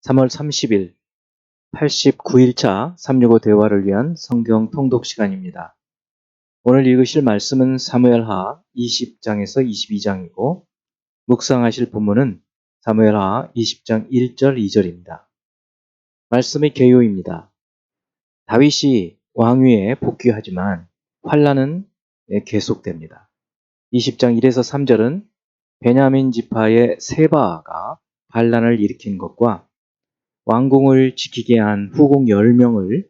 3월 30일 89일차 365 대화를 위한 성경 통독 시간입니다. 오늘 읽으실 말씀은 사무엘하 20장에서 22장이고 묵상하실 본문은 사무엘하 20장 1절 2절입니다. 말씀의 개요입니다. 다윗이 왕위에 복귀하지만 환란은 계속됩니다. 20장 1에서 3절은 베냐민 지파의 세바가 반란을 일으킨 것과 왕궁을 지키게 한 후궁 10명을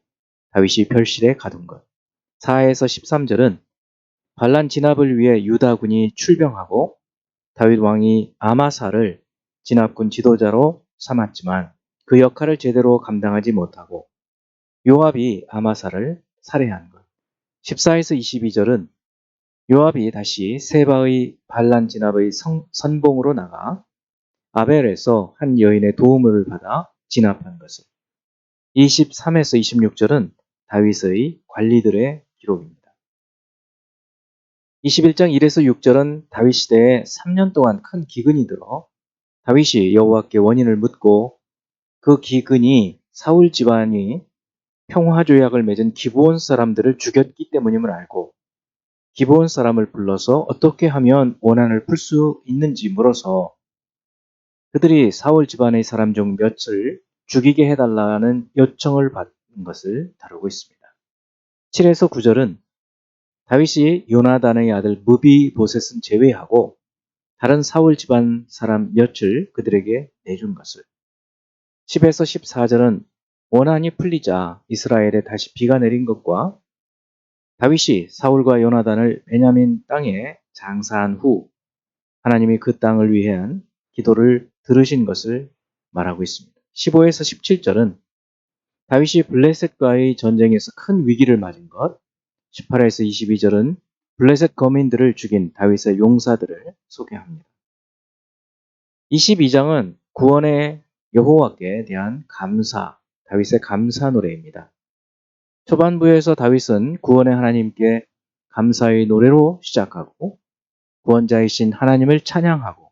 다윗이 별실에 가둔 것. 4에서 13절은 반란 진압을 위해 유다군이 출병하고 다윗 왕이 아마사를 진압군 지도자로 삼았지만 그 역할을 제대로 감당하지 못하고 요압이 아마사를 살해한 것. 14에서 22절은 요압이 다시 세바의 반란 진압의 선봉으로 나가 아벨에서 한 여인의 도움을 받아 진압한 것을. 23에서 26절은 다윗의 관리들의 기록입니다. 21장 1에서 6절은 다윗 시대에 3년 동안 큰 기근이 들어 다윗이 여호와께 원인을 묻고 그 기근이 사울 집안이 평화조약을 맺은 기브온 사람들을 죽였기 때문임을 알고 기브온 사람을 불러서 어떻게 하면 원한을 풀 수 있는지 물어서 그들이 사울 집안의 사람 중 몇을 죽이게 해달라는 요청을 받은 것을 다루고 있습니다. 7에서 9절은 다윗이 요나단의 아들 무비보셋은 제외하고 다른 사울 집안 사람 몇을 그들에게 내준 것을. 10에서 14절은 원한이 풀리자 이스라엘에 다시 비가 내린 것과 다윗이 사울과 요나단을 베냐민 땅에 장사한 후 하나님이 그 땅을 위한 기도를 들으신 것을 말하고 있습니다. 15에서 17절은 다윗이 블레셋과의 전쟁에서 큰 위기를 맞은 것, 18에서 22절은 블레셋 거민들을 죽인 다윗의 용사들을 소개합니다. 22장은 구원의 여호와께 대한 감사, 다윗의 감사 노래입니다. 초반부에서 다윗은 구원의 하나님께 감사의 노래로 시작하고 구원자이신 하나님을 찬양하고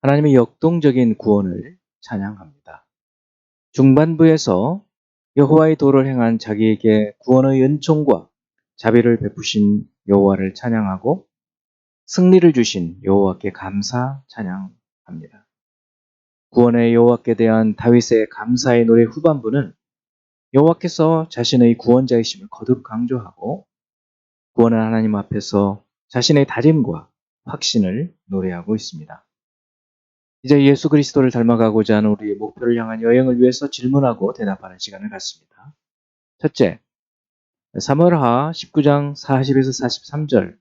하나님의 역동적인 구원을 찬양합니다. 중반부에서 여호와의 도를 행한 자기에게 구원의 은총과 자비를 베푸신 여호와를 찬양하고 승리를 주신 여호와께 감사 찬양합니다. 구원의 여호와께 대한 다윗의 감사의 노래 후반부는 여호와께서 자신의 구원자이심을 거듭 강조하고 구원의 하나님 앞에서 자신의 다짐과 확신을 노래하고 있습니다. 이제 예수 그리스도를 닮아가고자 하는 우리의 목표를 향한 여행을 위해서 질문하고 대답하는 시간을 갖습니다. 첫째, 사무엘하 19장 40에서 43절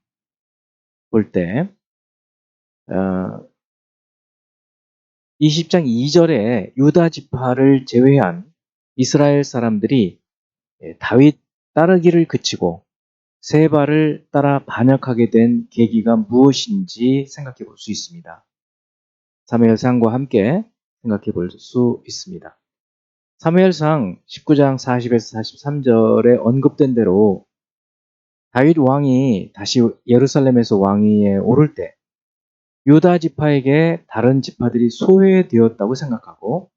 볼 때 20장 2절에 유다 지파를 제외한 이스라엘 사람들이 다윗 따르기를 그치고 세바를 따라 반역하게 된 계기가 무엇인지 생각해 볼 수 있습니다. 사무엘상과 함께 생각해 볼 수 있습니다. 사무엘상 19장 40에서 43절에 언급된 대로 다윗 왕이 다시 예루살렘에서 왕위에 오를 때 유다 지파에게 다른 지파들이 소외되었다고 생각하고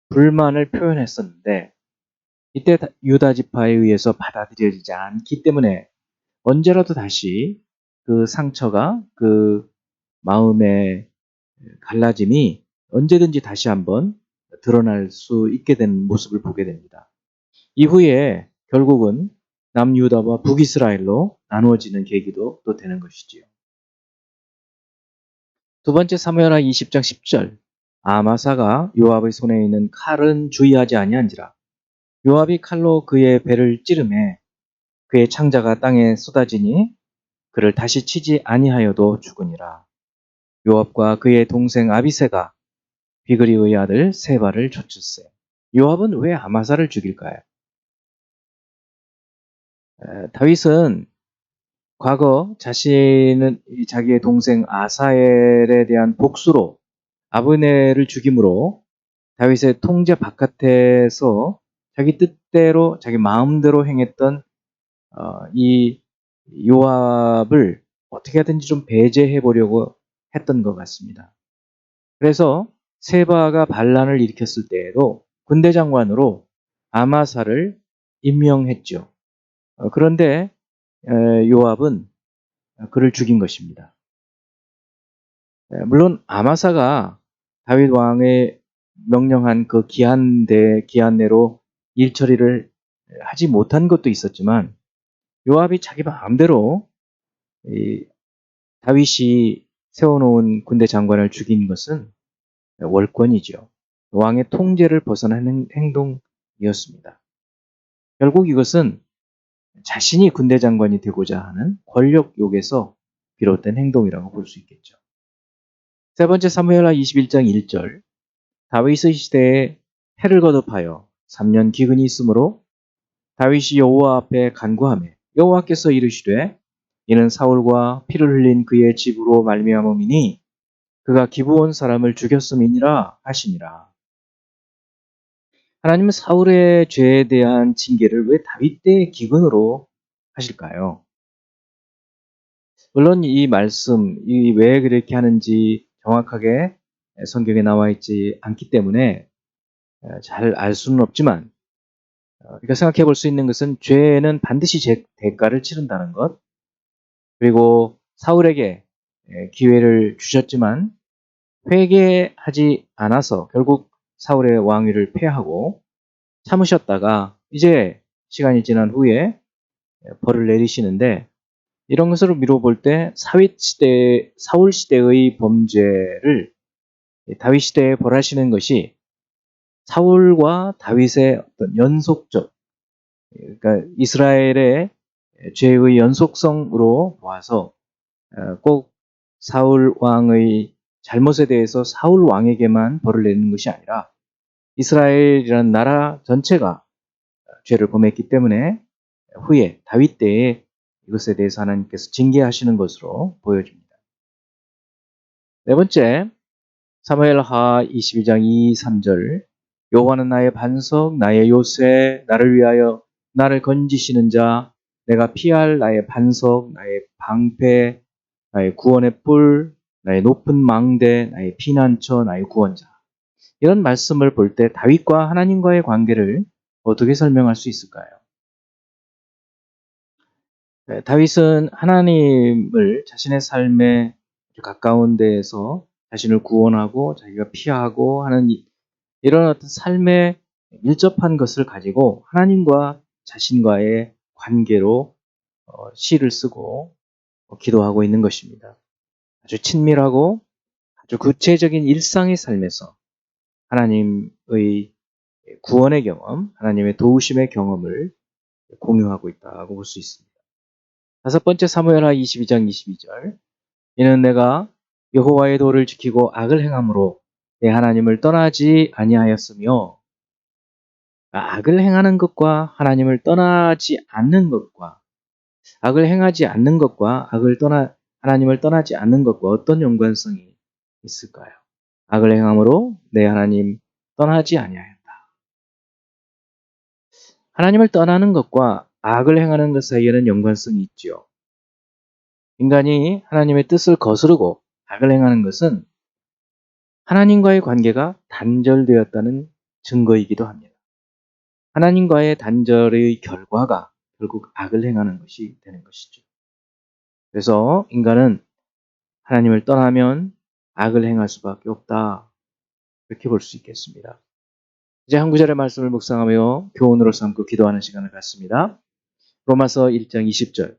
불만을 표현했었는데 이때 유다 지파에 의해서 받아들여지지 않기 때문에 언제라도 다시 그 상처가 그 마음의 갈라짐이 언제든지 다시 한번 드러날 수 있게 된 모습을 보게 됩니다. 이후에 결국은 남유다와 북이스라엘로 나누어지는 계기도 또 되는 것이지요. 두 번째 사무엘하 20장 10절 아마사가 요압의 손에 있는 칼은 주의하지 아니한지라 요압이 칼로 그의 배를 찌르매 그의 창자가 땅에 쏟아지니 그를 다시 치지 아니하여도 죽으니라. 요압과 그의 동생 아비새가 비그리의 아들 세바를 쫓으세. 요압은 왜 아마사를 죽일까요? 다윗은 과거 자신은 자기의 동생 아사엘에 대한 복수로 아브넬을 죽임으로 다윗의 통제 바깥에서 자기 뜻대로 자기 마음대로 행했던 이 요압을 어떻게 하든지 좀 배제해 보려고 했던 것 같습니다. 그래서 세바가 반란을 일으켰을 때에도 군대 장관으로 아마사를 임명했죠. 그런데 요압은 그를 죽인 것입니다. 물론 아마사가 다윗 왕의 명령한 그 기한 내로 일 처리를 하지 못한 것도 있었지만 요압이 자기 마음대로 이 다윗이 세워놓은 군대 장관을 죽인 것은 월권이죠. 왕의 통제를 벗어나는 행동이었습니다. 결국 이것은 자신이 군대 장관이 되고자 하는 권력욕에서 비롯된 행동이라고 볼 수 있겠죠. 세 번째 사무엘하 21장 1절 다윗의 시대에 해를 거듭하여 3년 기근이 있으므로 다윗이 여호와 앞에 간구하며 여호와께서 이르시되 이는 사울과 피를 흘린 그의 집으로 말미암음이니 그가 기브온 사람을 죽였음이니라 하시니라. 하나님은 사울의 죄에 대한 징계를 왜 다윗 때의 기근으로 하실까요? 물론 이 말씀, 왜 그렇게 하는지 정확하게 성경에 나와 있지 않기 때문에 잘 알 수는 없지만 우리가 생각해 볼 수 있는 것은 죄는 반드시 대가를 치른다는 것, 그리고 사울에게 기회를 주셨지만 회개하지 않아서 결국 사울의 왕위를 폐하고 참으셨다가 이제 시간이 지난 후에 벌을 내리시는데 이런 것으로 미뤄볼 때 사울 시대의 범죄를 다윗 시대에 벌하시는 것이 사울과 다윗의 어떤 연속적, 그러니까 이스라엘의 죄의 연속성으로 보아서 꼭 사울 왕의 잘못에 대해서 사울 왕에게만 벌을 내리는 것이 아니라 이스라엘이라는 나라 전체가 죄를 범했기 때문에 후에 다윗 때에 이것에 대해서 하나님께서 징계하시는 것으로 보여집니다. 네 번째, 사무엘하 22장 2, 3절 여호와는 나의 반석, 나의 요새, 나를 위하여 나를 건지시는 자, 내가 피할 나의 반석, 나의 방패, 나의 구원의 뿔, 나의 높은 망대, 나의 피난처, 나의 구원자. 이런 말씀을 볼 때 다윗과 하나님과의 관계를 어떻게 설명할 수 있을까요? 다윗은 하나님을 자신의 삶에 가까운 데에서 자신을 구원하고 자기가 피하고 하는 이런 어떤 삶에 밀접한 것을 가지고 하나님과 자신과의 관계로 시를 쓰고 기도하고 있는 것입니다. 아주 친밀하고 아주 구체적인 일상의 삶에서 하나님의 구원의 경험, 하나님의 도우심의 경험을 공유하고 있다고 볼 수 있습니다. 다섯 번째 사무엘하 22장 22절 이는 내가 여호와의 도를 지키고 악을 행함으로 내 하나님을 떠나지 아니하였으며 악을 행하는 것과 하나님을 떠나지 않는 것과 악을 행하지 않는 것과 하나님을 떠나지 않는 것과 어떤 연관성이 있을까요? 악을 행함으로 내 하나님 떠나지 아니하였다. 하나님을 떠나는 것과 악을 행하는 것 사이에는 연관성이 있지요. 인간이 하나님의 뜻을 거스르고 악을 행하는 것은 하나님과의 관계가 단절되었다는 증거이기도 합니다. 하나님과의 단절의 결과가 결국 악을 행하는 것이 되는 것이죠. 그래서 인간은 하나님을 떠나면 악을 행할 수밖에 없다. 이렇게 볼 수 있겠습니다. 이제 한 구절의 말씀을 묵상하며 교훈으로 삼고 기도하는 시간을 갖습니다. 로마서 1장 20절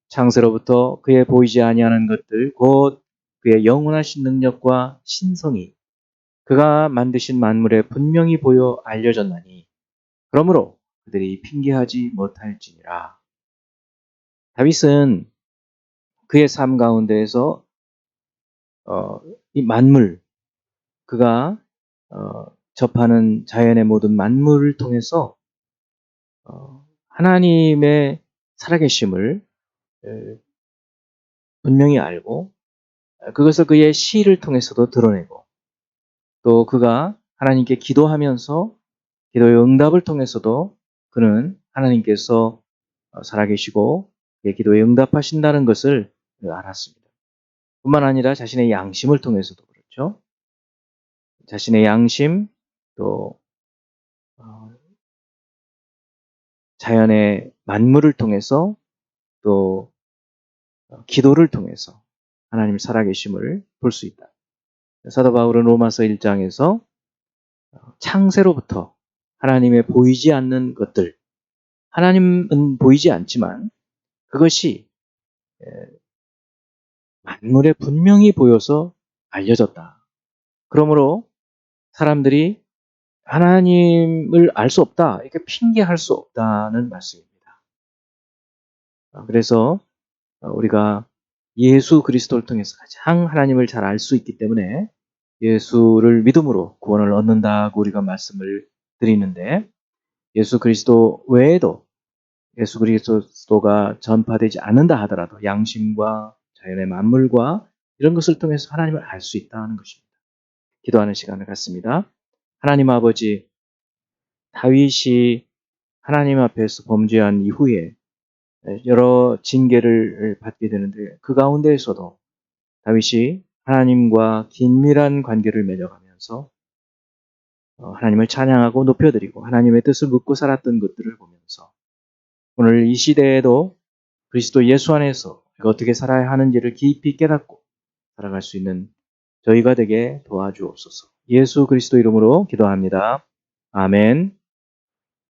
창세로부터 그의 보이지 아니하는 것들 곧 그의 영원하신 능력과 신성이 그가 만드신 만물에 분명히 보여 알려졌나니 그러므로 그들이 핑계하지 못할지니라. 다윗은 그의 삶 가운데에서 이 만물, 그가 접하는 자연의 모든 만물을 통해서 하나님의 살아계심을 분명히 알고 그것을 그의 시를 통해서도 드러내고 또 그가 하나님께 기도하면서 기도의 응답을 통해서도 그는 하나님께서 살아계시고 그의 기도에 응답하신다는 것을 알았습니다. 뿐만 아니라 자신의 양심을 통해서도 그렇죠. 자신의 양심, 또 자연의 만물을 통해서, 또 기도를 통해서 하나님 살아계심을 볼 수 있다. 사도 바울은 로마서 1장에서 창세로부터 하나님의 보이지 않는 것들, 하나님은 보이지 않지만 그것이 만물에 분명히 보여서 알려졌다. 그러므로 사람들이 하나님을 알 수 없다, 이렇게 핑계할 수 없다는 말씀입니다. 그래서 우리가 예수 그리스도를 통해서 가장 하나님을 잘 알 수 있기 때문에 예수를 믿음으로 구원을 얻는다고 우리가 말씀을 드리는데, 예수 그리스도 외에도 예수 그리스도가 전파되지 않는다 하더라도 양심과 자연의 만물과 이런 것을 통해서 하나님을 알 수 있다는 것입니다. 기도하는 시간을 갖습니다. 하나님 아버지, 다윗이 하나님 앞에서 범죄한 이후에 여러 징계를 받게 되는데, 그 가운데에서도 다윗이 하나님과 긴밀한 관계를 맺어가면서 하나님을 찬양하고 높여드리고 하나님의 뜻을 묻고 살았던 것들을 보면서 오늘 이 시대에도 그리스도 예수 안에서 우리가 어떻게 살아야 하는지를 깊이 깨닫고 살아갈 수 있는 저희가 되게 도와주옵소서. 예수 그리스도 이름으로 기도합니다. 아멘.